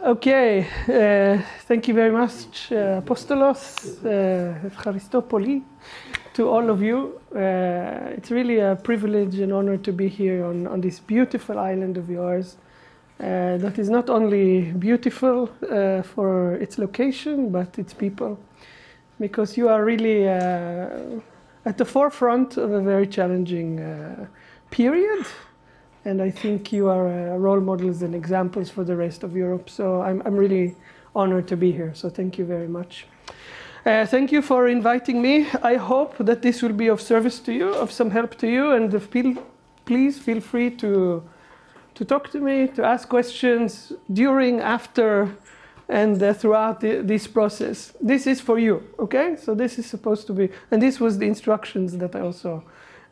Okay, thank you very much, Apostolos, Evcharistopoli, to all of you. It's really a privilege and honor to be here on this beautiful island of yours that is not only beautiful for its location, but its people, because you are really at the forefront of a very challenging period. And I think you are role models and examples for the rest of Europe. So I'm really honored to be here. So thank you very much. Thank you for inviting me. I hope that this will be of service to you, of some help to you. And please feel free to talk to me, to ask questions during, after, and throughout this process. This is for you, okay? So this is supposed to be, and this was the instructions that I also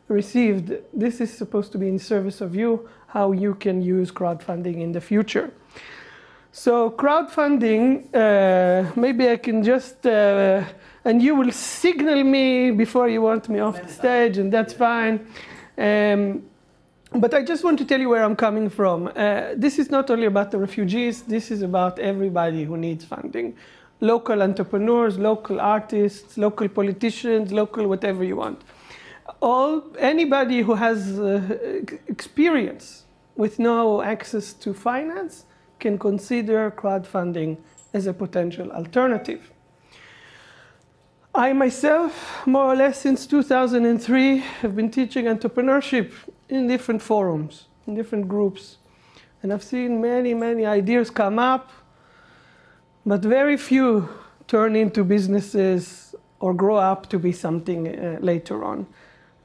received. This is supposed to be in service of you, how you can use crowdfunding in the future. So crowdfunding, maybe I can just, and you will signal me before you want me off the stage, and that's fine. But I just want to tell you where I'm coming from. This is not only about the refugees, this is about everybody who needs funding. Local entrepreneurs, local artists, local politicians, local whatever you want. Anybody who has experience with no access to finance can consider crowdfunding as a potential alternative. I myself, more or less since 2003, have been teaching entrepreneurship in different forums, in different groups. And I've seen many, many ideas come up, but very few turn into businesses or grow up to be something later on.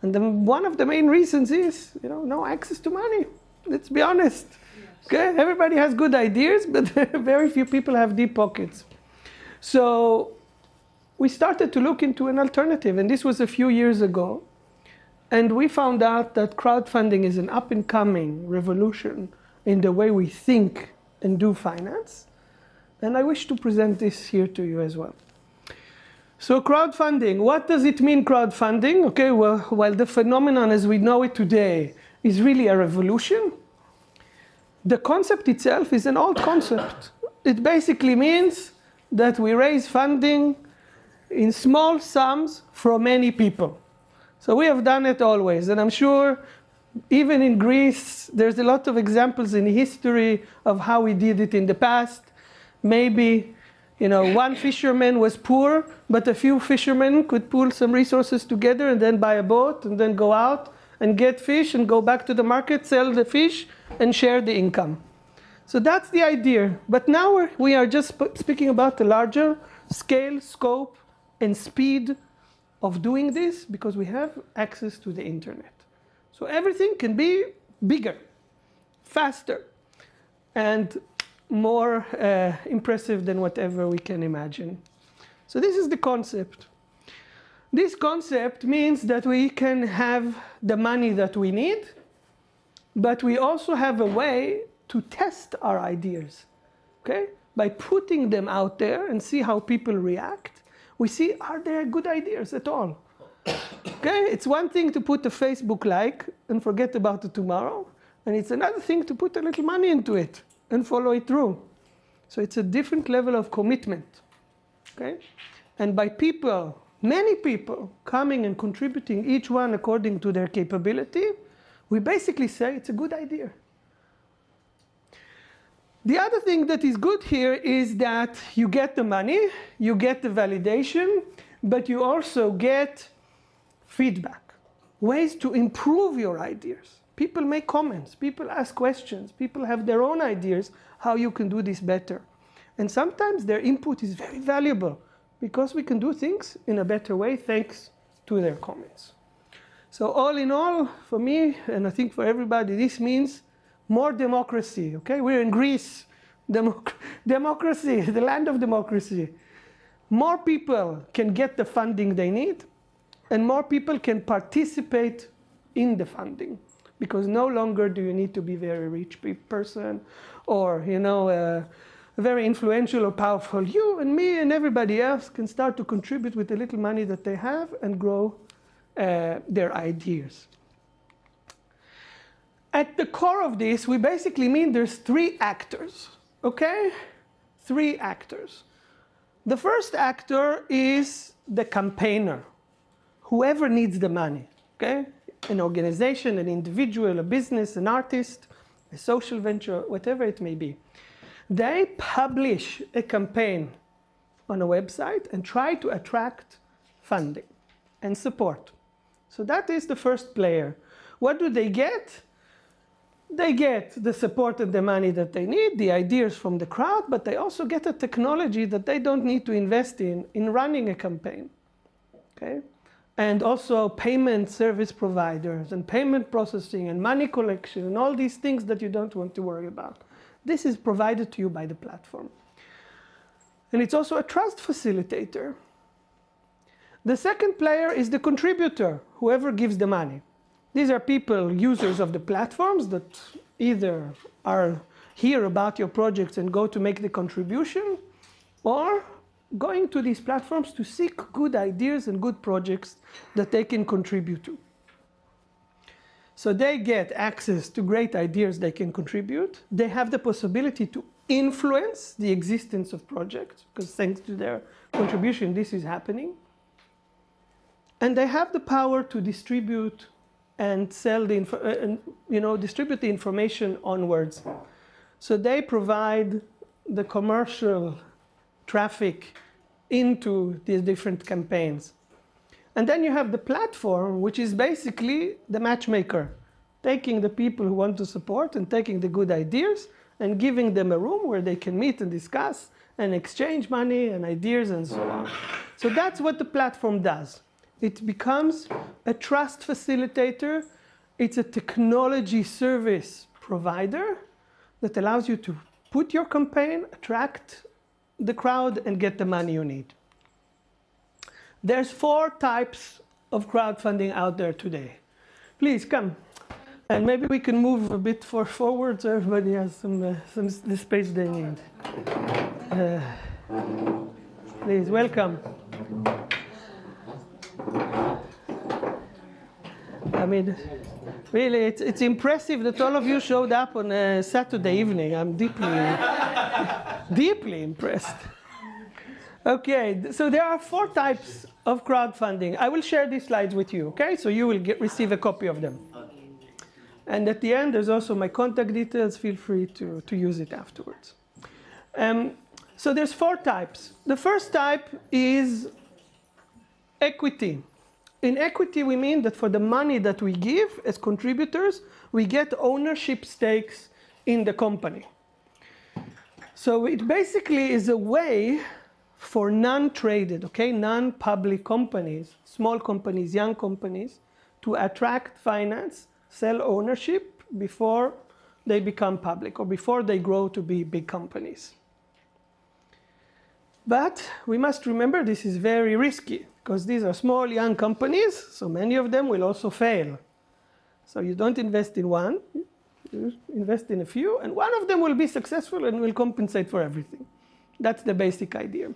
And then one of the main reasons is, no access to money. Let's be honest. Okay, everybody has good ideas, but very few people have deep pockets. So we started to look into an alternative, and this was a few years ago. And we found out that crowdfunding is an up-and-coming revolution in the way we think and do finance. And I wish to present this here to you as well. So crowdfunding, what does it mean, crowdfunding? Okay, well, while the phenomenon as we know it today is really a revolution, the concept itself is an old concept. It basically means that we raise funding in small sums from many people. So we have done it always, and I'm sure even in Greece, there's a lot of examples in history of how we did it in the past. Maybe one fisherman was poor, but a few fishermen could pool some resources together and then buy a boat and then go out and get fish and go back to the market, sell the fish, and share the income. So that's the idea. But now we are just speaking about the larger scale, scope, and speed of doing this because we have access to the internet. So everything can be bigger, faster, and more impressive than whatever we can imagine. So this is the concept. This concept means that we can have the money that we need, but we also have a way to test our ideas, okay? By putting them out there and see how people react, we see, are there good ideas at all? Okay, it's one thing to put a Facebook like and forget about it tomorrow, and it's another thing to put a little money into it and follow it through. So it's a different level of commitment, okay? And by people, many people coming and contributing, each one according to their capability, we basically say it's a good idea. The other thing that is good here is that you get the money, you get the validation, but you also get feedback, ways to improve your ideas. People make comments, people ask questions, people have their own ideas how you can do this better. And sometimes their input is very valuable because we can do things in a better way thanks to their comments. So all in all, for me, and I think for everybody, this means more democracy, okay? We're in Greece, democracy, the land of democracy. More people can get the funding they need, and more people can participate in the funding. Because no longer do you need to be a very rich person or, a very influential or powerful. You and me and everybody else can start to contribute with the little money that they have and grow their ideas. At the core of this, we basically mean there's three actors, okay? three actors. The first actor is the campaigner, whoever needs the money, okay? An organization, an individual, a business, an artist, a social venture, whatever it may be. They publish a campaign on a website and try to attract funding and support. So that is the first player. What do they get? They get the support and the money that they need, the ideas from the crowd, but they also get a technology that they don't need to invest in running a campaign, okay? And also payment service providers and payment processing and money collection and all these things that you don't want to worry about. This is provided to you by the platform. And it's also a trust facilitator. The second player is the contributor, whoever gives the money. These are people, users of the platforms that either hear about your projects and go to make the contribution, or going to these platforms to seek good ideas and good projects that they can contribute to. So they get access to great ideas they can contribute. They have the possibility to influence the existence of projects, because thanks to their contribution, this is happening. And they have the power to distribute and sell distribute the information onwards. So they provide the commercial traffic into these different campaigns. And then you have the platform, which is basically the matchmaker, taking the people who want to support and taking the good ideas and giving them a room where they can meet and discuss and exchange money and ideas and so on. So that's what the platform does. It becomes a trust facilitator. It's a technology service provider that allows you to put your campaign, attract the crowd, and get the money you need. There's 4 types of crowdfunding out there today. Please come. And maybe we can move a bit forward so everybody has the space they need. Please, welcome. I mean, really, it's impressive that all of you showed up on a Saturday evening. I'm deeply impressed. Okay, so there are 4 types of crowdfunding. I will share these slides with you, okay? So you will receive a copy of them. And at the end, there's also my contact details. Feel free to use it afterwards. So there's 4 types. The first type is equity. In equity, we mean that for the money that we give as contributors, we get ownership stakes in the company. So it basically is a way for non-traded, okay, non-public companies, small companies, young companies, to attract finance, sell ownership before they become public or before they grow to be big companies. But we must remember this is very risky, because these are small, young companies, so many of them will also fail. So you don't invest in one, you invest in a few, and one of them will be successful and will compensate for everything. That's the basic idea.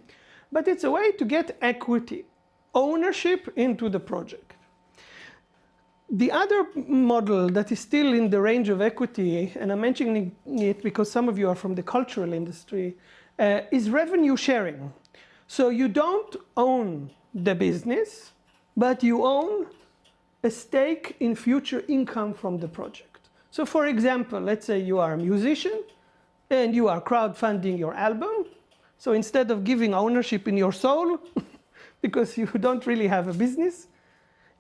But it's a way to get equity, ownership into the project. The other model that is still in the range of equity, and I'm mentioning it because some of you are from the cultural industry, is revenue sharing. So you don't own the business, but you own a stake in future income from the project. So for example, let's say you are a musician and you are crowdfunding your album. So instead of giving ownership in your soul, because you don't really have a business,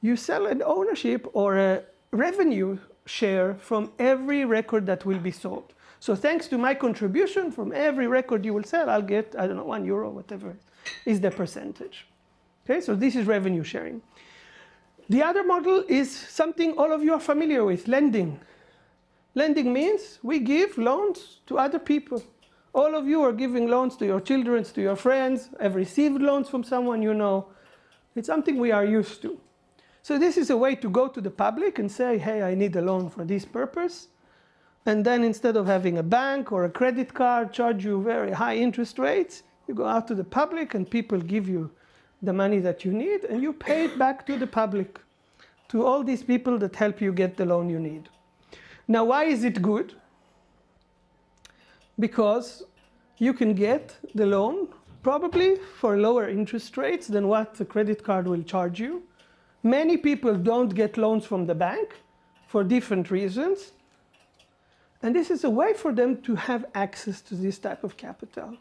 you sell an ownership or a revenue share from every record that will be sold. So thanks to my contribution, from every record you will sell, I'll get, I don't know, €1, whatever is the percentage. Okay, so this is revenue sharing. The other model is something all of you are familiar with, lending. Lending means we give loans to other people. All of you are giving loans to your children, to your friends, have received loans from someone you know. It's something we are used to. So this is a way to go to the public and say, hey, I need a loan for this purpose. And then instead of having a bank or a credit card charge you very high interest rates, you go out to the public and people give you the money that you need, and you pay it back to the public, to all these people that help you get the loan you need. Now, why is it good? Because you can get the loan, probably for lower interest rates than what the credit card will charge you. Many people don't get loans from the bank for different reasons. And this is a way for them to have access to this type of capital.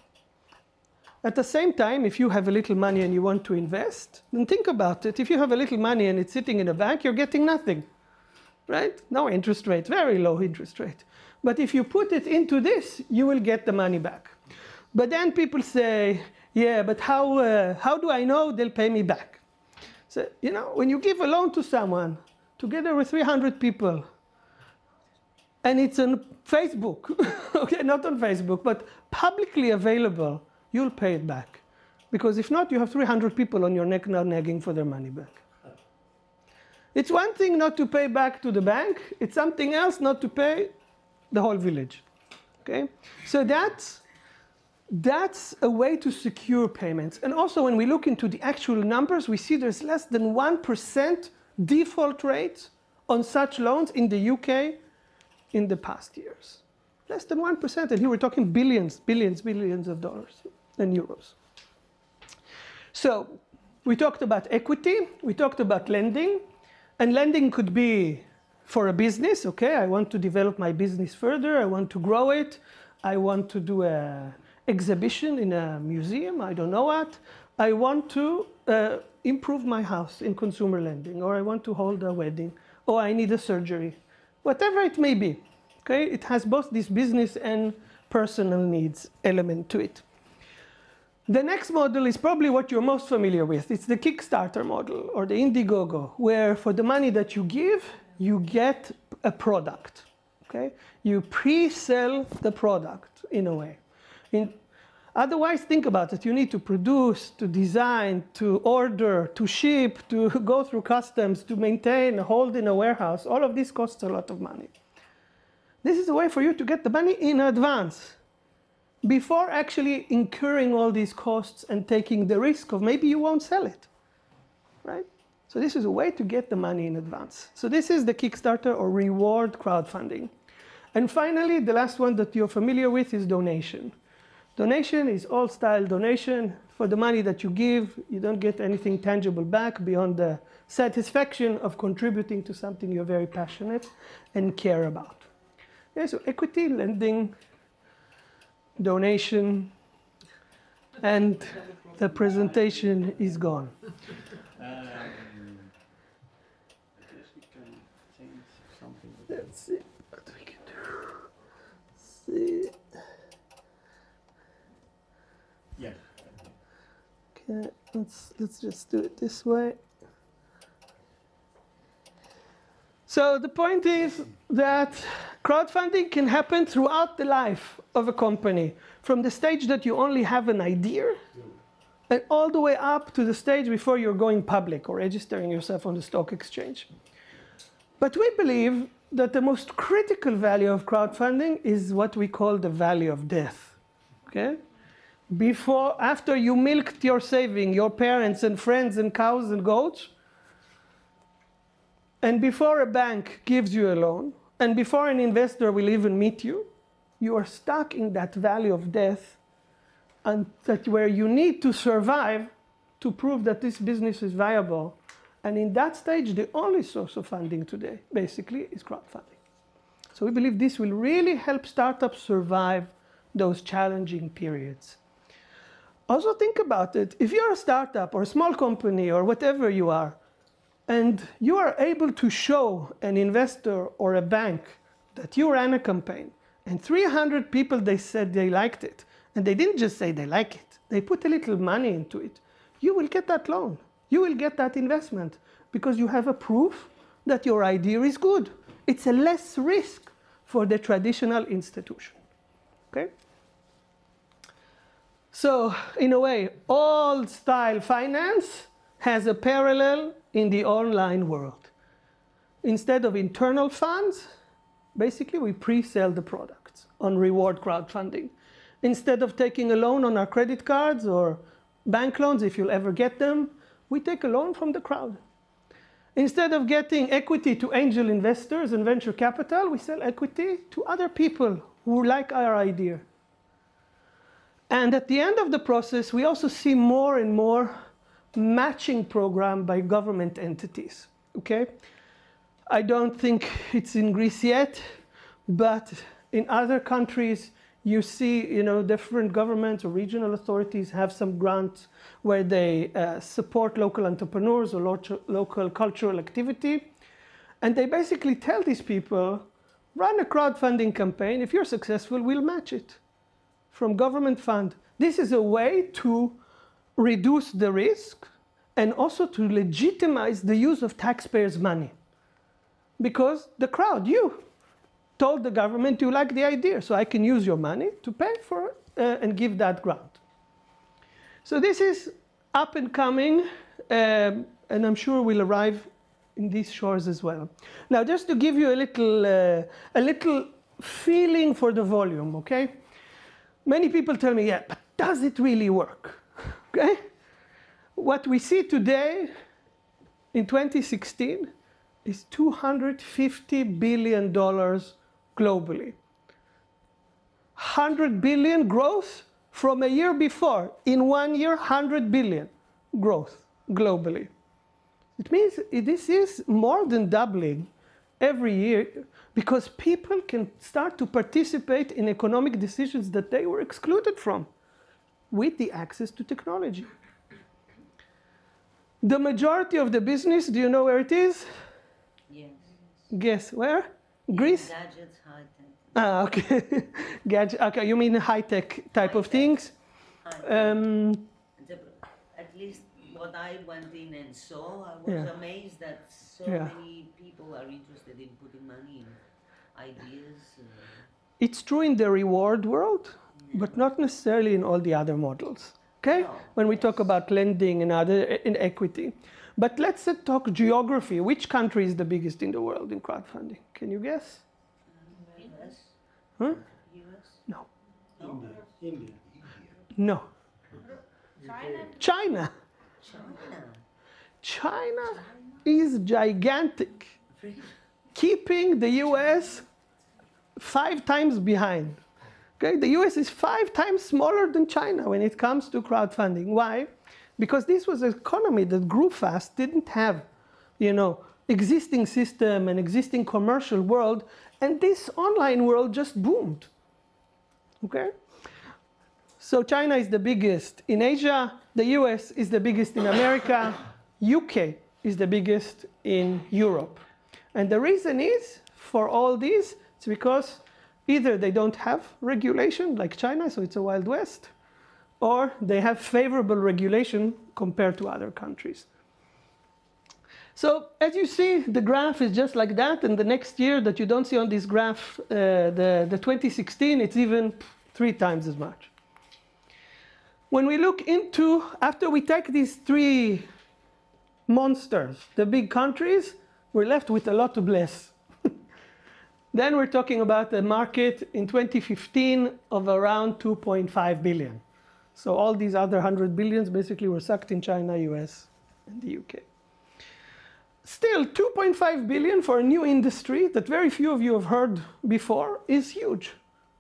At the same time, if you have a little money and you want to invest, then think about it. If you have a little money and it's sitting in a bank, you're getting nothing, right? No interest rate, very low interest rate. But if you put it into this, you will get the money back. But then people say, yeah, but how do I know they'll pay me back? So, you know, when you give a loan to someone, together with 300 people, and it's on Facebook, okay, not on Facebook, but publicly available, you'll pay it back. Because if not, you have 300 people on your neck now nagging for their money back. It's one thing not to pay back to the bank. It's something else not to pay the whole village. Okay? So that's a way to secure payments. And also when we look into the actual numbers, we see there's less than 1% default rate on such loans in the UK in the past years. Less than 1%. And here we're talking billions of dollars and euros. So we talked about equity, we talked about lending, and lending could be for a business, okay, I want to develop my business further, I want to grow it, I want to do an exhibition in a museum, I don't know what, I want to improve my house in consumer lending, or I want to hold a wedding, or I need a surgery, whatever it may be, okay, it has both this business and personal needs element to it. The next model is probably what you're most familiar with. It's the Kickstarter model or the Indiegogo, where for the money that you give, you get a product. Okay? You pre-sell the product in a way. Otherwise, think about it. You need to produce, to design, to order, to ship, to go through customs, to maintain, hold in a warehouse. All of this costs a lot of money. This is a way for you to get the money in advance, before actually incurring all these costs and taking the risk of maybe you won't sell it, right? So this is a way to get the money in advance. So this is the Kickstarter or reward crowdfunding. And finally, the last one that you're familiar with is donation. Donation is old-style donation. For the money that you give, you don't get anything tangible back beyond the satisfaction of contributing to something you're very passionate and care about. Okay, so equity, lending, donation, and the presentation is gone. I guess we can change something. Let's see what we can do. See. Yeah. Okay, let's just do it this way. So the point is that crowdfunding can happen throughout the life of a company, from the stage that you only have an idea and all the way up to the stage before you're going public or registering yourself on the stock exchange. But we believe that the most critical value of crowdfunding is what we call the value of death. Okay? After you milked your saving, your parents and friends and cows and goats, and before a bank gives you a loan, and before an investor will even meet you, you are stuck in that valley of death, and that where you need to survive to prove that this business is viable. And in that stage, the only source of funding today, basically, is crowdfunding. So we believe this will really help startups survive those challenging periods. Also think about it. If you're a startup or a small company or whatever you are, and you are able to show an investor or a bank that you ran a campaign, and 300 people, they said they liked it, and they didn't just say they like it, they put a little money into it, you will get that loan. You will get that investment because you have a proof that your idea is good. It's a less risk for the traditional institution. Okay? So, in a way, old-style finance has a parallel in the online world. Instead of internal funds, basically we pre-sell the products on reward crowdfunding. Instead of taking a loan on our credit cards or bank loans, if you'll ever get them, we take a loan from the crowd. Instead of getting equity to angel investors and venture capital, we sell equity to other people who like our idea. And at the end of the process, we also see more and more matching program by government entities, okay? I don't think it's in Greece yet, but in other countries, you see, different governments or regional authorities have some grants where they support local entrepreneurs or local cultural activity. And they basically tell these people, run a crowdfunding campaign. If you're successful, we'll match it from government fund. This is a way to reduce the risk and also to legitimize the use of taxpayers' money. Because the crowd, you, told the government you like the idea, so I can use your money to pay for and give that grant. So this is up and coming, and I'm sure will arrive in these shores as well. Now, just to give you a little feeling for the volume, okay? Many people tell me, yeah, but does it really work? Okay? What we see today in 2016 is $250 billion globally. 100 billion growth from a year before. In 1 year, 100 billion growth globally. It means this is more than doubling every year because people can start to participate in economic decisions that they were excluded from with the access to technology. The majority of the business, do you know where it is? Yes. Guess where? Greece? Gadgets, high tech. Ah, okay. Okay, you mean high-tech type of things? At least what I went in and saw, I was amazed that so many people are interested in putting money in ideas. It's true in the reward world, but not necessarily in all the other models. Okay? No, when we talk about lending and in equity. But let's talk geography. Which country is the biggest in the world in crowdfunding? Can you guess? US? Huh? US? No. India. No. China? China. China. China is gigantic, keeping the US 5 times behind. Okay? The US is 5 times smaller than China when it comes to crowdfunding. Why? Because this was an economy that grew fast, didn't have, existing system and existing commercial world, and this online world just boomed. Okay? So China is the biggest in Asia, the US is the biggest in America, UK is the biggest in Europe. And the reason is, for all these, it's because either they don't have regulation like China, so it's a Wild West, or they have favorable regulation compared to other countries. So as you see, the graph is just like that, and the next year that you don't see on this graph, the 2016, it's even 3 times as much. When we look into, after we take these 3 monsters, the big countries, we're left with a lot to bless. Then we're talking about a market in 2015 of around 2.5 billion. So all these other 100 billions basically were sucked in China, US, and the UK. Still, 2.5 billion for a new industry that very few of you have heard before is huge.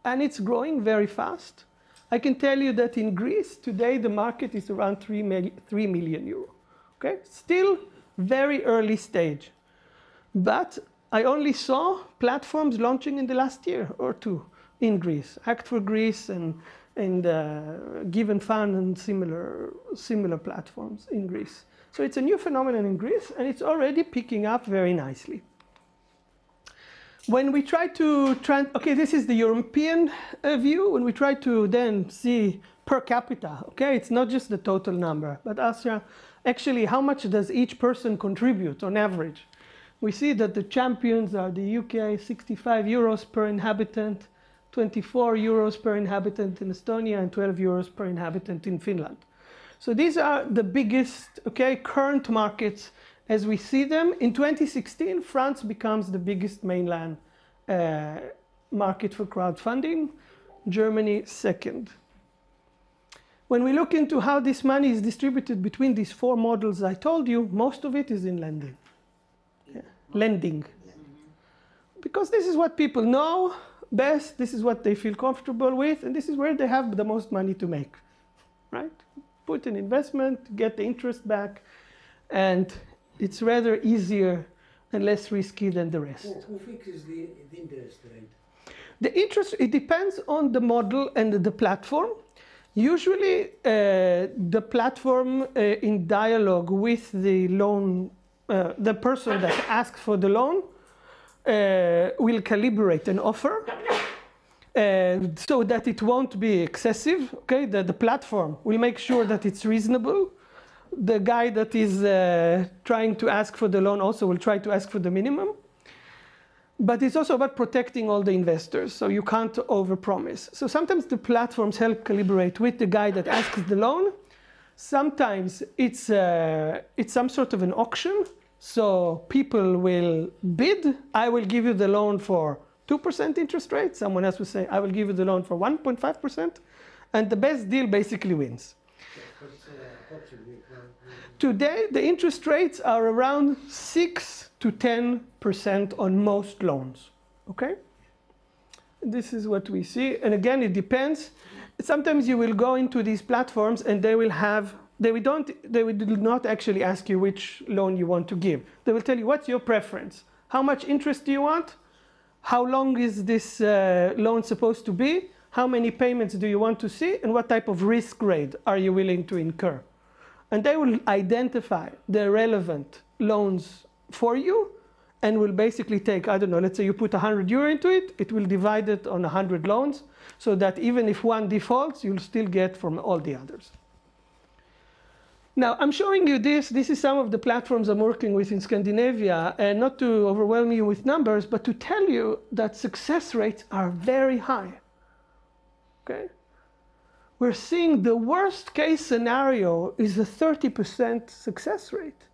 And it's growing very fast. I can tell you that in Greece, today the market is around 3 million euro. Okay? Still very early stage. But I only saw platforms launching in the last year or 2 in Greece. Act for Greece and Give and Fund and similar platforms in Greece. So it's a new phenomenon in Greece, and it's already picking up very nicely. When we try to, okay, this is the European view. When we try to then see per capita, okay, it's not just the total number, but also actually how much does each person contribute on average. We see that the champions are the UK, 65 euros per inhabitant, 24 euros per inhabitant in Estonia, and 12 euros per inhabitant in Finland. So these are the biggest, okay, current markets as we see them. In 2016, France becomes the biggest mainland market for crowdfunding, Germany second. When we look into how this money is distributed between these 4 models I told you, most of it is in lending. Yeah. Lending. Because this is what people know. best, this is what they feel comfortable with, and this is where they have the most money to make, right? Put an investment, get the interest back, and it's rather easier and less risky than the rest. Who fixes the interest rate? The interest, it depends on the model and the platform. Usually, the platform in dialogue with the loan, the person that asks for the loan, will calibrate an offer so that it won't be excessive. Okay, the platform will make sure that it's reasonable. The guy that is trying to ask for the loan also will try to ask for the minimum. But it's also about protecting all the investors, so you can't overpromise. So sometimes the platforms help calibrate with the guy that asks the loan. Sometimes it's some sort of an auction, so people will bid. I will give you the loan for 2% interest rate. Someone else will say, I will give you the loan for 1.5%, and the best deal basically wins. Today, the interest rates are around 6 to 10% on most loans, okay? This is what we see, and again, it depends. Sometimes you will go into these platforms and they will not actually ask you which loan you want to give. They will tell you, what's your preference? How much interest do you want? How long is this loan supposed to be? How many payments do you want to see? And what type of risk grade are you willing to incur? And they will identify the relevant loans for you and will basically take, I don't know, let's say you put 100 euro into it, it will divide it on 100 loans so that even if one defaults, you'll still get from all the others. Now, I'm showing you this. This is some of the platforms I'm working with in Scandinavia, and not to overwhelm you with numbers, but to tell you that success rates are very high, okay? We're seeing the worst case scenario is a 30% success rate.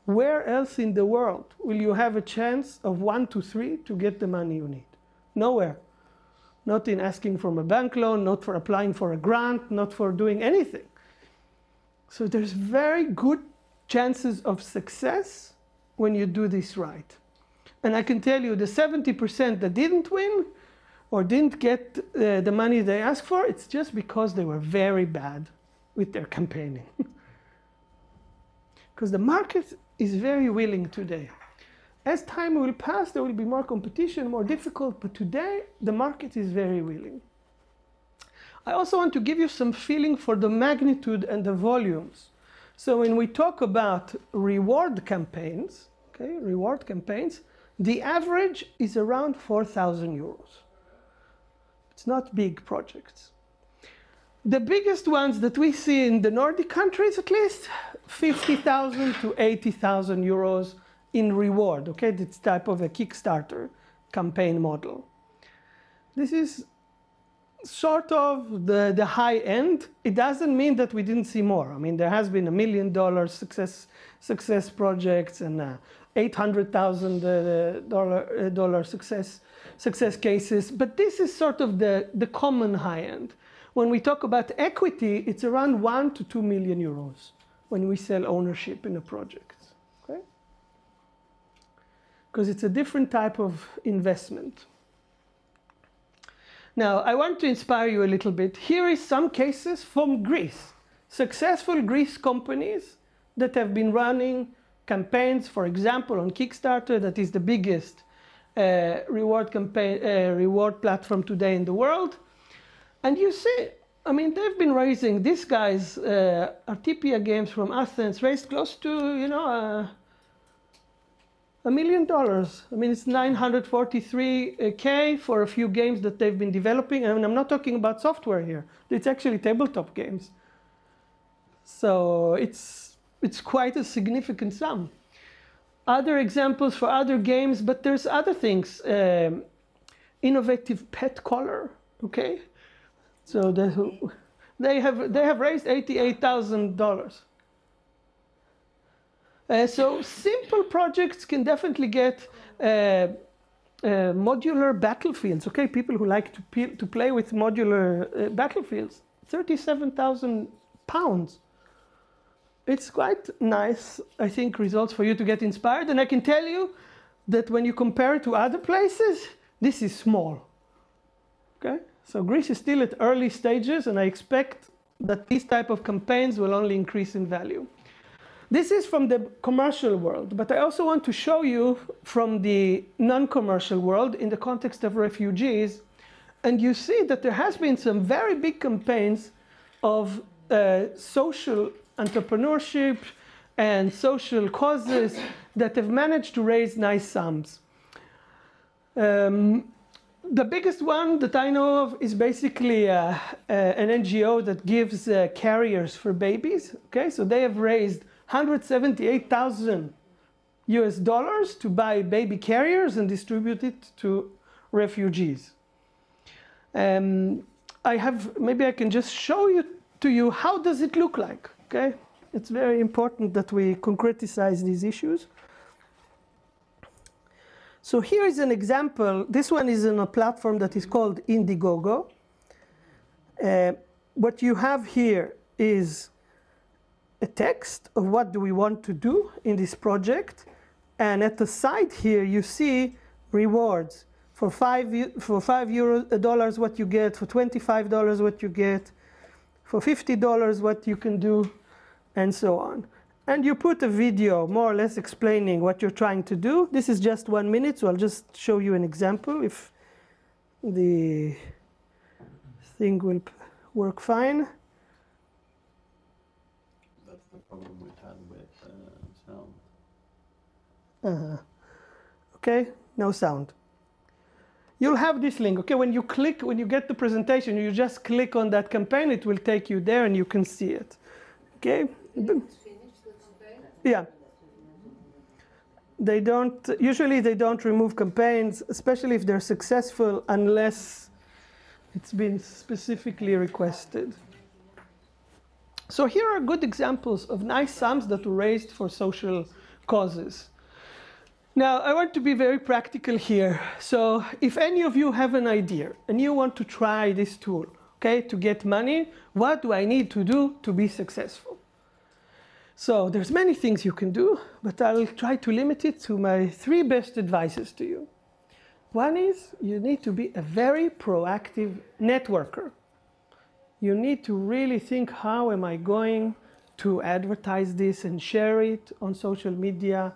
Where else in the world will you have a chance of 1 to 3 to get the money you need? Nowhere. Not in asking for a bank loan, not for applying for a grant, not for doing anything. So there's very good chances of success when you do this right. And I can tell you the 70% that didn't win or didn't get the money they asked for, it's just because they were very bad with their campaigning. Because the market is very willing today. As time will pass, there will be more competition, more difficult, but today the market is very willing. I also want to give you some feeling for the magnitude and the volumes. So when we talk about reward campaigns, okay, reward campaigns, the average is around 4,000 euros. It's not big projects. The biggest ones that we see in the Nordic countries, at least, 50,000 to 80,000 euros in reward, okay? This type of a Kickstarter campaign model. This is sort of the high end. It doesn't mean that we didn't see more. I mean, there has been $1 million success projects and $800,000 success cases, but this is sort of the common high end. When we talk about equity, it's around 1 to 2 million euros when we sell ownership in a project, okay? Because it's a different type of investment. Now, I want to inspire you a little bit. Here is some cases from Greece. Successful Greece companies that have been running campaigns, for example, on Kickstarter, that is the biggest reward platform today in the world. And you see, I mean, they've been raising, these guys, Artipia Games from Athens, raised close to, $1 million. I mean, it's 943K for a few games that they've been developing. I mean, I'm not talking about software here. It's actually tabletop games. So it's quite a significant sum. Other examples for other games, but there's other things. Innovative pet collar, okay? So they have raised $88,000. So simple projects can definitely get modular battlefields. Okay, people who like to play with modular battlefields, £37,000. It's quite nice, I think, results for you to get inspired. And I can tell you that when you compare it to other places, this is small. Okay? So Greece is still at early stages, and I expect that these type of campaigns will only increase in value. This is from the commercial world, but I also want to show you from the non-commercial world in the context of refugees. And you see that there has been some very big campaigns of social entrepreneurship and social causes that have managed to raise nice sums. The biggest one that I know of is basically an NGO that gives carriers for babies. Okay, so they have raised $178,000 to buy baby carriers and distribute it to refugees. Maybe I can just show to you how does it look like. Okay, it's very important that we concretize these issues. So here is an example. This one is on a platform that is called Indiegogo. What you have here is a text of what do we want to do in this project. And at the side here, you see rewards. For $5 what you get, for $25 what you get, for $50 what you can do, and so on. And you put a video more or less explaining what you're trying to do. This is just 1 minute, so I'll just show you an example if the thing will work fine. That's the problem we had with sound. Okay, no sound. You'll have this link. Okay, when you get the presentation, you just click on that campaign, it will take you there and you can see it. Okay? Yeah. Usually they don't remove campaigns, especially if they're successful, unless it's been specifically requested. So here are good examples of nice sums that were raised for social causes. Now, I want to be very practical here. So if any of you have an idea and you want to try this tool, okay, to get money, what do I need to do to be successful? So there's many things you can do, but I'll try to limit it to my 3 best advices to you. One is you need to be a very proactive networker. You need to really think, how am I going to advertise this and share it on social media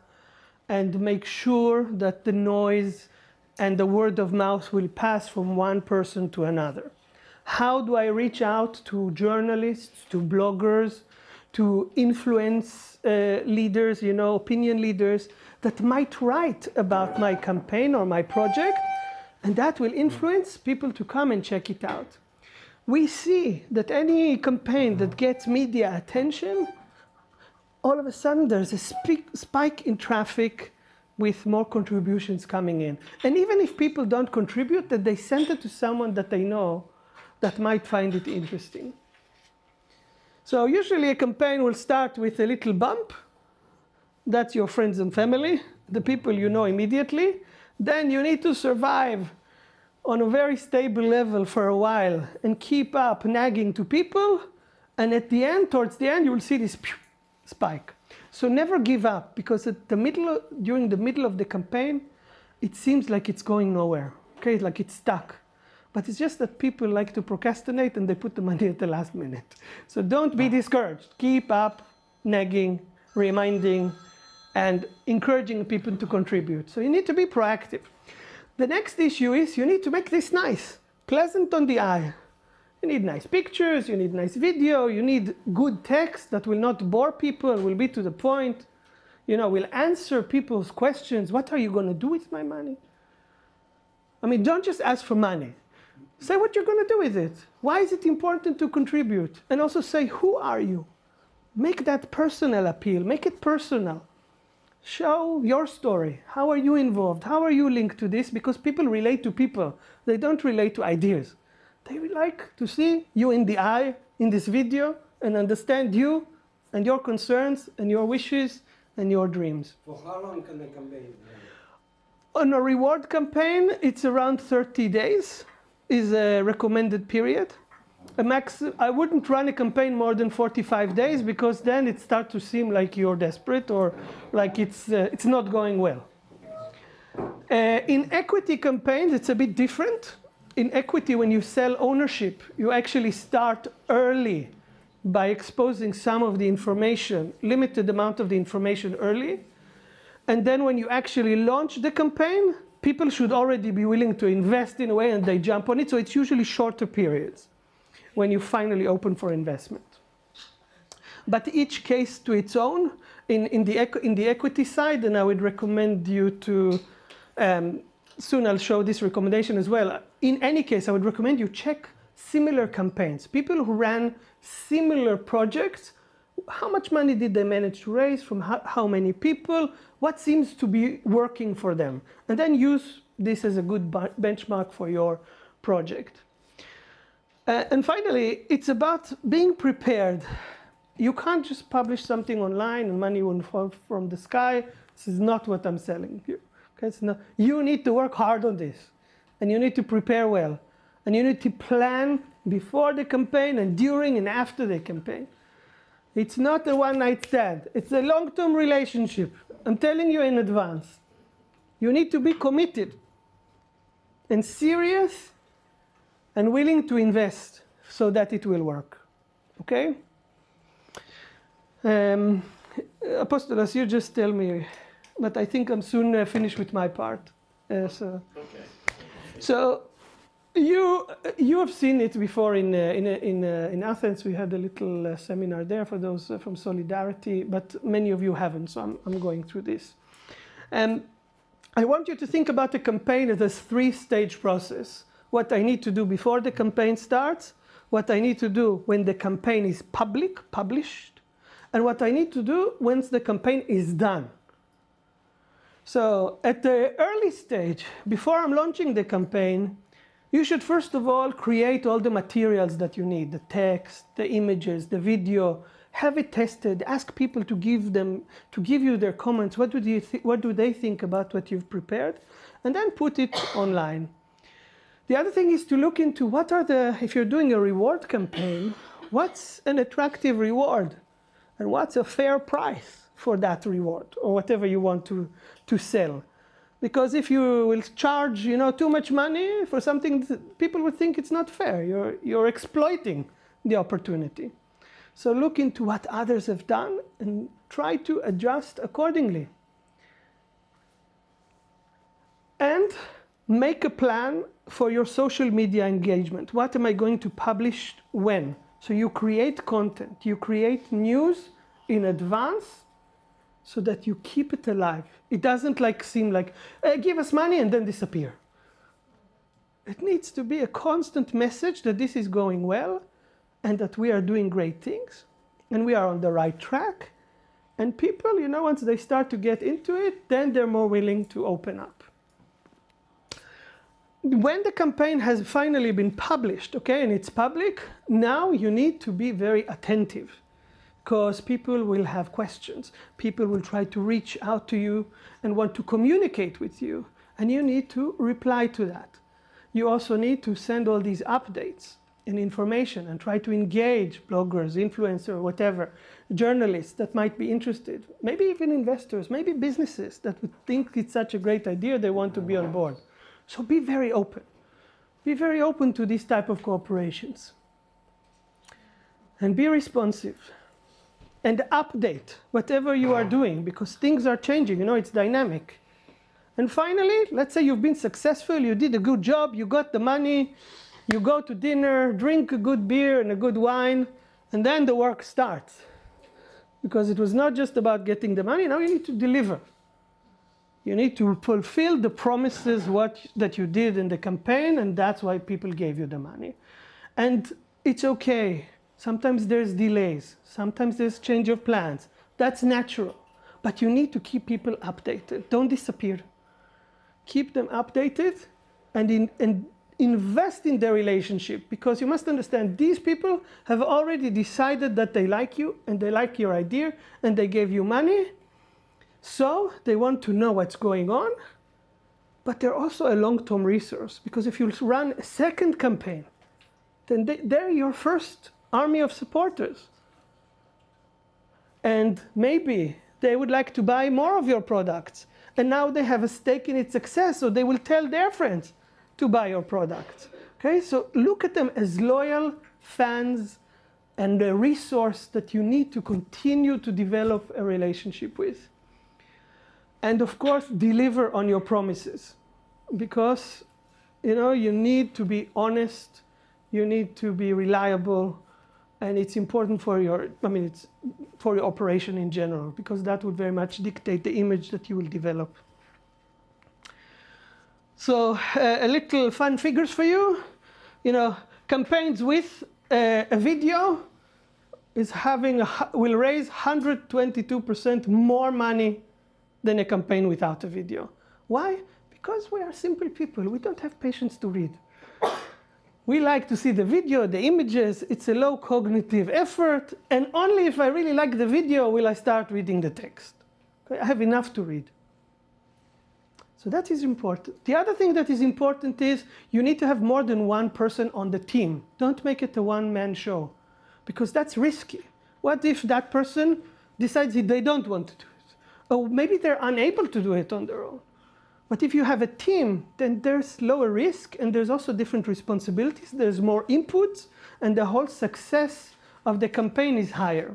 and make sure that the noise and the word of mouth will pass from one person to another? How do I reach out to journalists, to bloggers, to influence leaders, opinion leaders that might write about my campaign or my project, and that will influence people to come and check it out. We see that any campaign that gets media attention, all of a sudden there's a spike in traffic with more contributions coming in. And even if people don't contribute, that they send it to someone that they know that might find it interesting. So usually a campaign will start with a little bump. That's your friends and family, the people you know immediately. Then you need to survive on a very stable level for a while and keep up nagging to people. And at the end, towards the end, you will see this spike. So never give up, because during the middle of the campaign, it seems like it's going nowhere. Okay, like it's stuck. But it's just that people like to procrastinate and they put the money at the last minute. So don't be discouraged. Keep up nagging, reminding, and encouraging people to contribute. So you need to be proactive. The next issue is you need to make this nice, pleasant on the eye. You need nice pictures, you need nice video, you need good text that will not bore people, will be to the point, will answer people's questions. What are you going to do with my money? I mean, don't just ask for money. Say what you're going to do with it. Why is it important to contribute? And also say, who are you? Make that personal appeal. Make it personal. Show your story. How are you involved? How are you linked to this? Because people relate to people. They don't relate to ideas. They would like to see you in the eye in this video and understand you and your concerns and your wishes and your dreams. For how long can the campaign run? On a reward campaign, it's around 30 days. Is a recommended period. I wouldn't run a campaign more than 45 days, because then it starts to seem like you're desperate or like it's not going well. In equity campaigns, it's a bit different. in equity, when you sell ownership, you actually start early by exposing some of the information, limited amount of the information early. And then when you actually launch the campaign, people should already be willing to invest in a way, and they jump on it. So it's usually shorter periods when you finally open for investment. But each case to its own. In the equity side, and I would recommend you to, soon I'll show this recommendation as well. In any case, I would recommend you check similar campaigns. People who ran similar projects, how much money did they manage to raise, from how many people, what seems to be working for them. And then use this as a good benchmark for your project. And finally, it's about being prepared. You can't just publish something online and money won't fall from the sky. This is not what I'm selling you. Okay? It's not, you need to work hard on this. And you need to prepare well. And you need to plan before the campaign and during and after the campaign. It's not a one-night stand. It's a long-term relationship. I'm telling you in advance. You need to be committed and serious and willing to invest so that it will work. Okay? Apostolos, you just tell me, but I think I'm soon finished with my part. So you have seen it before in Athens. We had a little seminar there for those from Solidarity, but many of you haven't, so I'm going through this. I want you to think about the campaign as a three-stage process. What I need to do before the campaign starts, what I need to do when the campaign is published, and what I need to do once the campaign is done. So at the early stage, before I'm launching the campaign, you should first of all create all the materials that you need, the text, the images, the video, have it tested, ask people to give you their comments, what do they think about what you've prepared, and then put it online. The other thing is to look into if you're doing a reward campaign, what's an attractive reward? And what's a fair price for that reward or whatever you want to sell? Because if you will charge too much money for something, people would think it's not fair. You're exploiting the opportunity. So look into what others have done and try to adjust accordingly. And make a plan for your social media engagement. What am I going to publish when? So you create content, you create news in advance so that you keep it alive. It doesn't seem like, give us money and then disappear. It needs to be a constant message that this is going well and that we are doing great things and we are on the right track. And people, once they start to get into it, then they're more willing to open up. When the campaign has finally been published, okay, and it's public, now you need to be very attentive because people will have questions. People will try to reach out to you and want to communicate with you, and you need to reply to that. You also need to send all these updates and information and try to engage bloggers, influencers, whatever, journalists that might be interested, maybe even investors, maybe businesses that would think it's such a great idea they want to be on board. So be very open. Be very open to these type of cooperations. And be responsive. And update whatever you are doing because things are changing, it's dynamic. And finally, let's say you've been successful, you did a good job, you got the money, you go to dinner, drink a good beer and a good wine, and then the work starts. Because it was not just about getting the money, now you need to deliver. You need to fulfill the promises that you did in the campaign, and that's why people gave you the money. And it's okay. Sometimes there's delays. Sometimes there's change of plans. That's natural. But you need to keep people updated. Don't disappear. Keep them updated and invest in their relationship. Because you must understand, these people have already decided that they like you and they like your idea and they gave you money. So they want to know what's going on, but they're also a long-term resource because if you run a second campaign, then they're your first army of supporters. And maybe they would like to buy more of your products. And now they have a stake in its success, so they will tell their friends to buy your products. Okay, so look at them as loyal fans and a resource that you need to continue to develop a relationship with. And of course, deliver on your promises, because you need to be honest, you need to be reliable, and it's important for it's for your operation in general, because that will very much dictate the image that you will develop. So a little fun figures for you. Campaigns with a video will raise 122% more money than a campaign without a video. Why? Because we are simple people. We don't have patience to read. We like to see the video, the images. It's a low cognitive effort. And only if I really like the video will I start reading the text. Okay? I have enough to read. So that is important. The other thing that is important is you need to have more than one person on the team. Don't make it a one-man show, because that's risky. What if that person decides they don't want to do it? Or maybe they're unable to do it on their own. But if you have a team, then there's lower risk, and there's also different responsibilities. There's more inputs, and the whole success of the campaign is higher.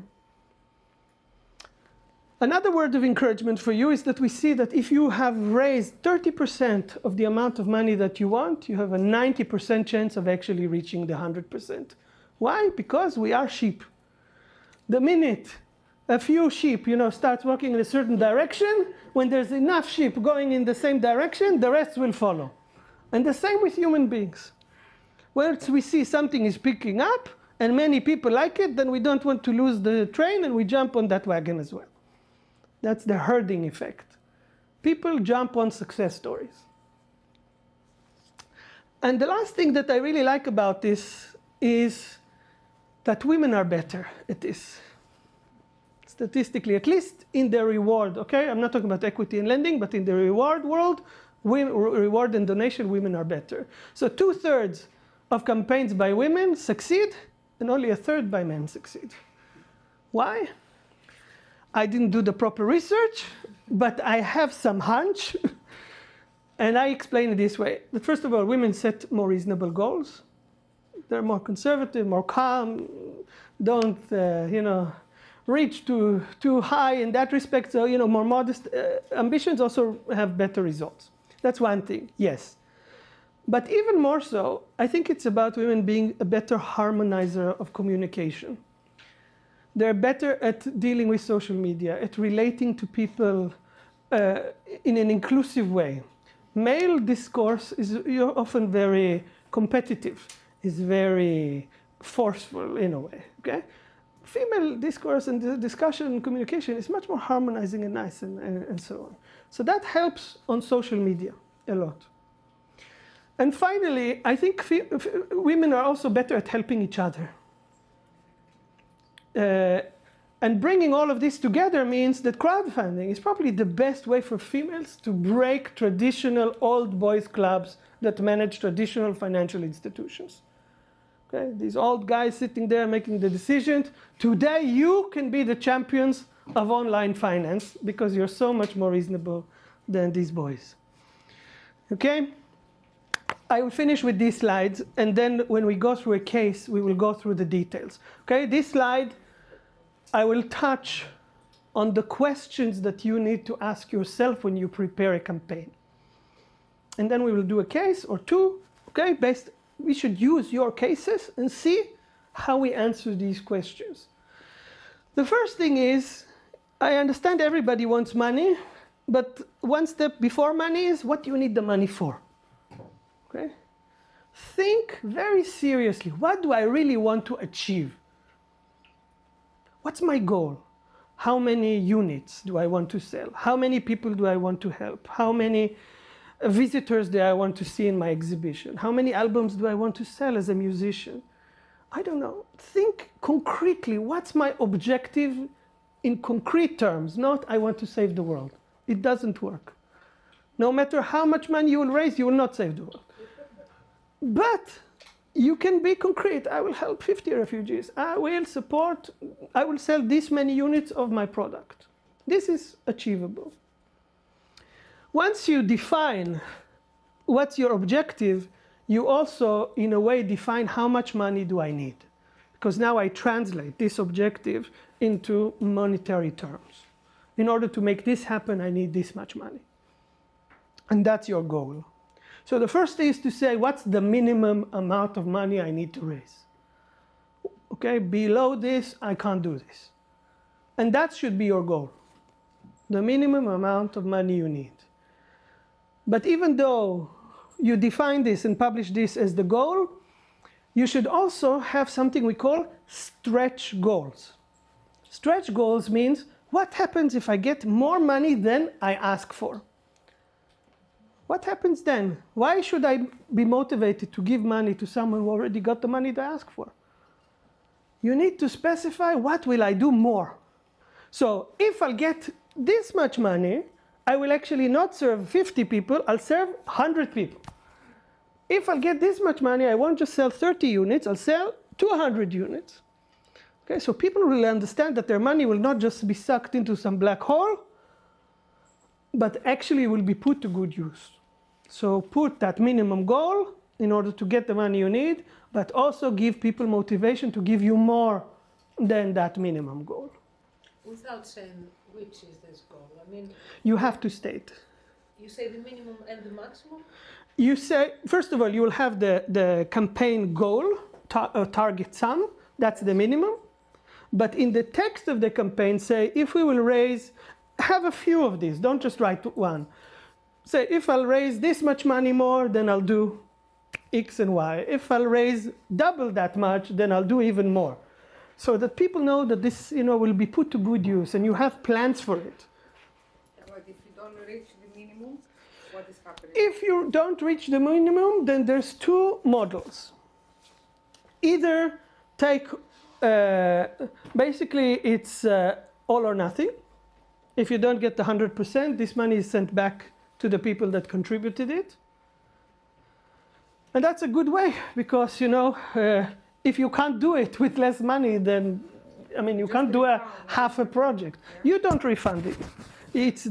Another word of encouragement for you is that we see that if you have raised 30% of the amount of money that you want, you have a 90% chance of actually reaching the 100%. Why? Because we are sheep. The minute a few sheep, start walking in a certain direction, when there's enough sheep going in the same direction, the rest will follow. And the same with human beings. Once we see something is picking up, and many people like it, then we don't want to lose the train, and we jump on that wagon as well. That's the herding effect. People jump on success stories. And the last thing that I really like about this is that women are better at this. Statistically, at least in the reward, okay? I'm not talking about equity and lending, but in the reward world, reward and donation, women are better. So 2/3 of campaigns by women succeed, and only 1/3 by men succeed. Why? I didn't do the proper research, but I have some hunch. And I explain it this way. That first of all, women set more reasonable goals. They're more conservative, more calm, don't, reach too high in that respect. So, more modest ambitions also have better results. That's one thing, yes. But even more so, I think it's about women being a better harmonizer of communication. They're better at dealing with social media, at relating to people in an inclusive way. Male discourse is often very competitive, is very forceful in a way, okay? Female discourse and discussion and communication is much more harmonizing and nice and so on. So that helps on social media a lot. And finally, I think women are also better at helping each other. And bringing all of this together means that crowdfunding is probably the best way for females to break traditional old boys clubs that manage traditional financial institutions. Okay? These old guys sitting there making the decisions. Today you can be the champions of online finance because you're so much more reasonable than these boys. Okay? I will finish with these slides, and then when we go through a case, we will go through the details. Okay? This slide, I will touch on the questions that you need to ask yourself when you prepare a campaign. And then we will do a case or two, okay? We should use your cases and see how we answer these questions. The first thing is, I understand everybody wants money, but one step before money is what do you need the money for? Okay? Think very seriously, what do I really want to achieve? What's my goal? How many units do I want to sell? How many people do I want to help? How many visitors do I want to see in my exhibition? How many albums do I want to sell as a musician? I don't know. Think concretely, what's my objective in concrete terms, not I want to save the world. It doesn't work. No matter how much money you will raise, you will not save the world. But you can be concrete. I will help 50 refugees. I will sell this many units of my product. This is achievable. Once you define what's your objective, you also, in a way, define how much money do I need. Because now I translate this objective into monetary terms. In order to make this happen, I need this much money. And that's your goal. So the first thing is to say, what's the minimum amount of money I need to raise? Okay, below this, I can't do this. And that should be your goal. The minimum amount of money you need. But even though you define this and publish this as the goal, you should also have something we call stretch goals. Stretch goals means, what happens if I get more money than I ask for? What happens then? Why should I be motivated to give money to someone who already got the money they asked for? You need to specify, what will I do more? So if I'll get this much money, I will actually not serve 50 people, I'll serve 100 people. If I'll get this much money, I won't just sell 30 units, I'll sell 200 units. Okay, so people will understand that their money will not just be sucked into some black hole, but actually will be put to good use. So put that minimum goal in order to get the money you need, but also give people motivation to give you more than that minimum goal. Without saying which is this goal, I mean... You have to state. You say the minimum and the maximum? You say, first of all, you will have the campaign goal, target sum, that's the minimum. But in the text of the campaign, say, if we will raise, have a few of these, don't just write one. Say, if I'll raise this much money more, then I'll do X and Y. If I'll raise double that much, then I'll do even more. So that people know that this, will be put to good use, and you have plans for it. But if you don't reach the minimum, what is happening? If you don't reach the minimum, then there's two models. Either take, basically it's all or nothing. If you don't get the 100%, this money is sent back to the people that contributed it. And that's a good way, because, if you can't do it with less money, then, you can't do half a project. You don't refund it. It's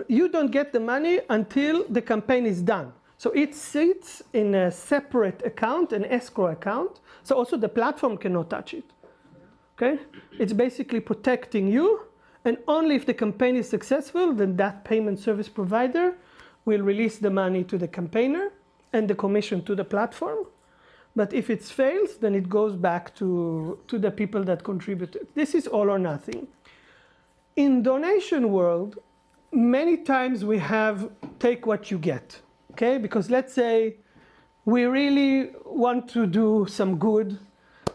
you don't get the money until the campaign is done. So it sits in a separate account, an escrow account. So also the platform cannot touch it. Okay? It's basically protecting you. And only if the campaign is successful, then that payment service provider will release the money to the campaigner and the commission to the platform. But if it fails, then it goes back to the people that contributed. This is all or nothing. In donation world, many times we have take what you get. Okay? Because let's say we really want to do some good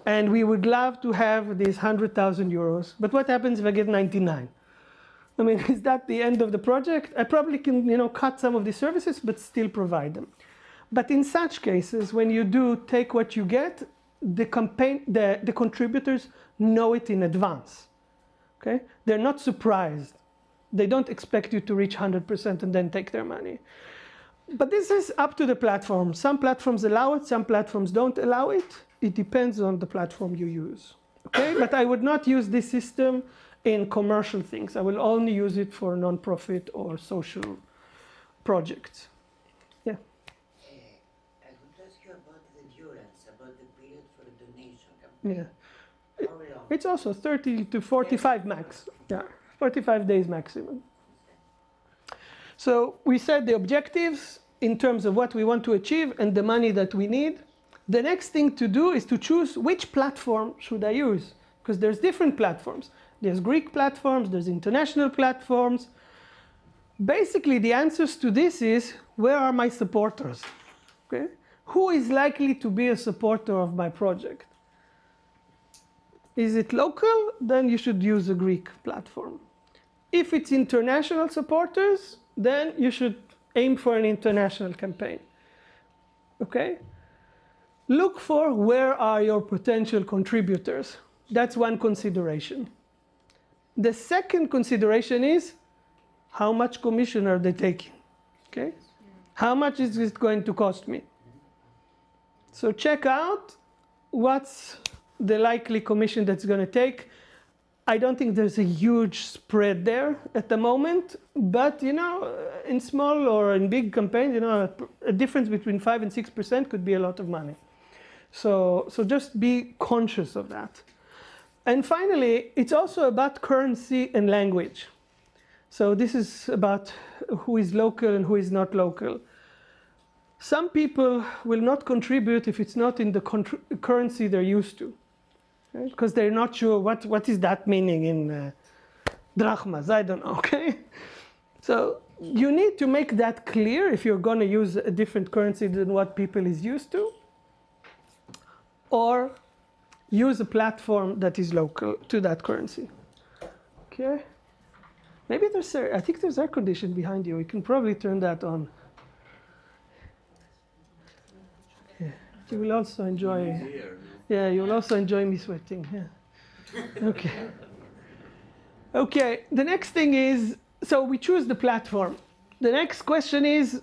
and we would love to have these 100,000 euros. But what happens if I get 99? Is that the end of the project? I probably can, cut some of the services, but still provide them. But in such cases, when you do take what you get, the contributors know it in advance. Okay? They're not surprised. They don't expect you to reach 100% and then take their money. But this is up to the platform. Some platforms allow it, some platforms don't allow it. It depends on the platform you use. Okay? But I would not use this system in commercial things. I will only use it for non-profit or social projects. Yeah. I would ask you about the durance, about the period for a donation campaign. Yeah. How long? It's also 30 to 45 max. Yeah, 45 days maximum. So we set the objectives in terms of what we want to achieve and the money that we need. The next thing to do is to choose which platform should I use, because there's different platforms. There's Greek platforms, there's international platforms. Basically, the answers to this is, where are my supporters? Okay? Who is likely to be a supporter of my project? Is it local? Then you should use a Greek platform. If it's international supporters, then you should aim for an international campaign. Okay? Look for where are your potential contributors. That's one consideration. The second consideration is, how much commission are they taking? Okay? How much is it going to cost me? So check out what's the likely commission that's going to take. I don't think there's a huge spread there at the moment, but in small or in big campaigns, a difference between 5 and 6% could be a lot of money. So just be conscious of that. And finally, it's also about currency and language. So this is about who is local and who is not local. Some people will not contribute if it's not in the currency they're used to, right? Because they're not sure what is that meaning in drachmas, I don't know, okay? So you need to make that clear if you're going to use a different currency than what people is used to, or use a platform that is local to that currency, okay? Maybe I think there's air conditioning behind you. We can probably turn that on. Yeah. You will also enjoy. Yeah, you will also enjoy me sweating. Yeah. Okay. Okay. The next thing is, so we choose the platform. The next question is,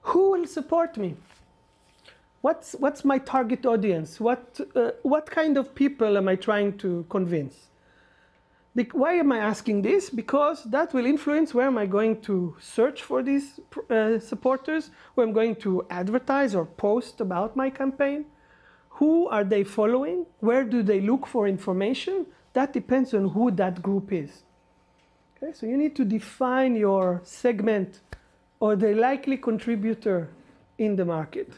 who will support me? What's my target audience? What kind of people am I trying to convince? Why am I asking this? Because that will influence where am I going to search for these supporters, where I'm going to advertise or post about my campaign. Who are they following? Where do they look for information? That depends on who that group is. Okay, so you need to define your segment or the likely contributor in the market.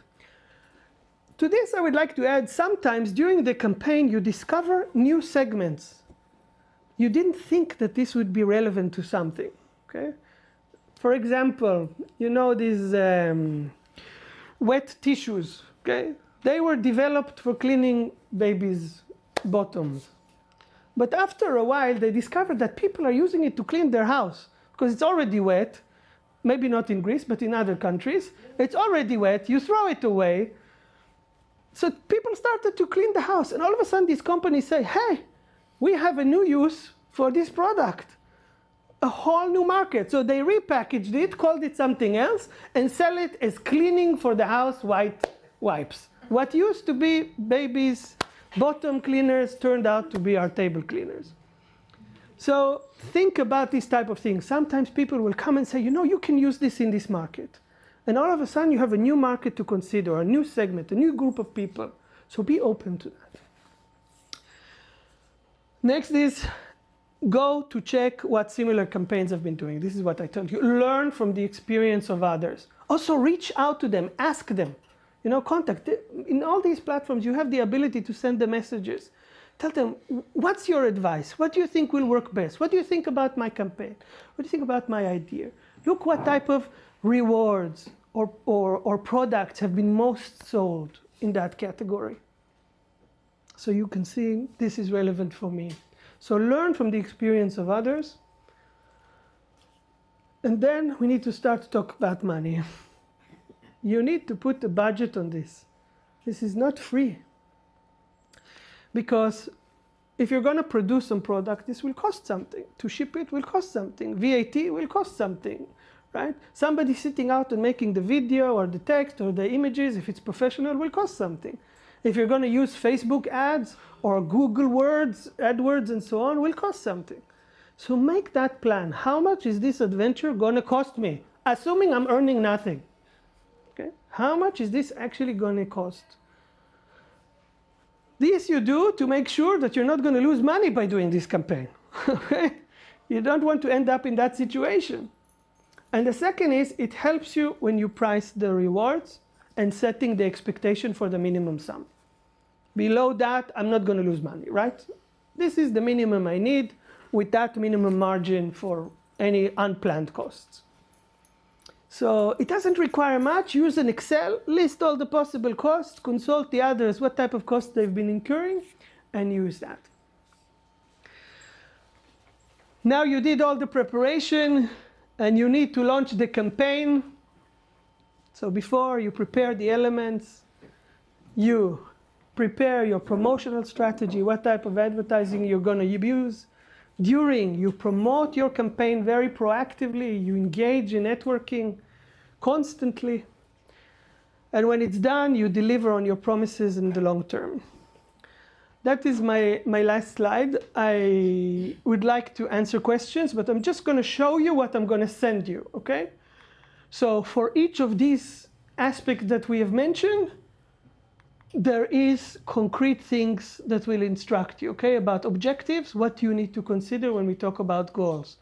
To this, I would like to add, sometimes during the campaign, you discover new segments. You didn't think that this would be relevant to something, okay? For example, these wet tissues, okay? They were developed for cleaning babies' bottoms. But after a while, they discovered that people are using it to clean their house because it's already wet. Maybe not in Greece, but in other countries. It's already wet. You throw it away. So people started to clean the house. And all of a sudden, these companies say, hey, we have a new use for this product, a whole new market. So they repackaged it, called it something else, and sell it as cleaning for the house white wipes. What used to be babies' bottom cleaners turned out to be our table cleaners. So think about this type of thing. Sometimes people will come and say, you can use this in this market. And all of a sudden you have a new market to consider, a new segment, a new group of people. So be open to that. Next is go to check what similar campaigns have been doing. This is what I told you. Learn from the experience of others. Also reach out to them, ask them, contact. In all these platforms, you have the ability to send them messages. Tell them, what's your advice? What do you think will work best? What do you think about my campaign? What do you think about my idea? Look what type of rewards or products have been most sold in that category. So you can see this is relevant for me. So learn from the experience of others. And then we need to start to talk about money. You need to put a budget on this. This is not free. Because if you're going to produce some product, this will cost something. To ship it will cost something. VAT will cost something, right? Somebody sitting out and making the video or the text or the images, if it's professional, will cost something. If you're going to use Facebook ads or Google Words, AdWords, and so on, will cost something. So make that plan. How much is this adventure going to cost me? Assuming I'm earning nothing. Okay? How much is this actually going to cost? This you do to make sure that you're not going to lose money by doing this campaign. Okay? You don't want to end up in that situation. And the second is, it helps you when you price the rewards and setting the expectation for the minimum sum. Below that, I'm not going to lose money, right? This is the minimum I need with that minimum margin for any unplanned costs. So it doesn't require much. Use an Excel, list all the possible costs, consult the others, what type of costs they've been incurring, and use that. Now you did all the preparation, and you need to launch the campaign. So before you prepare the elements, you prepare your promotional strategy, what type of advertising you're going to use. During, you promote your campaign very proactively. You engage in networking constantly. And when it's done, you deliver on your promises in the long term. that is my last slide. I would like to answer questions, but I'm just going to show you what I'm going to send you, okay? So for each of these aspects that we have mentioned, there is concrete things that will instruct you, okay, about objectives, what you need to consider when we talk about goals.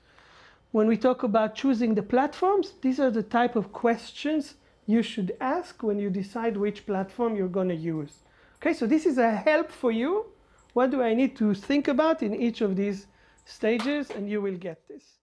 When we talk about choosing the platforms, these are the type of questions you should ask when you decide which platform you're going to use. Okay, so this is a help for you. What do I need to think about in each of these stages? And you will get this.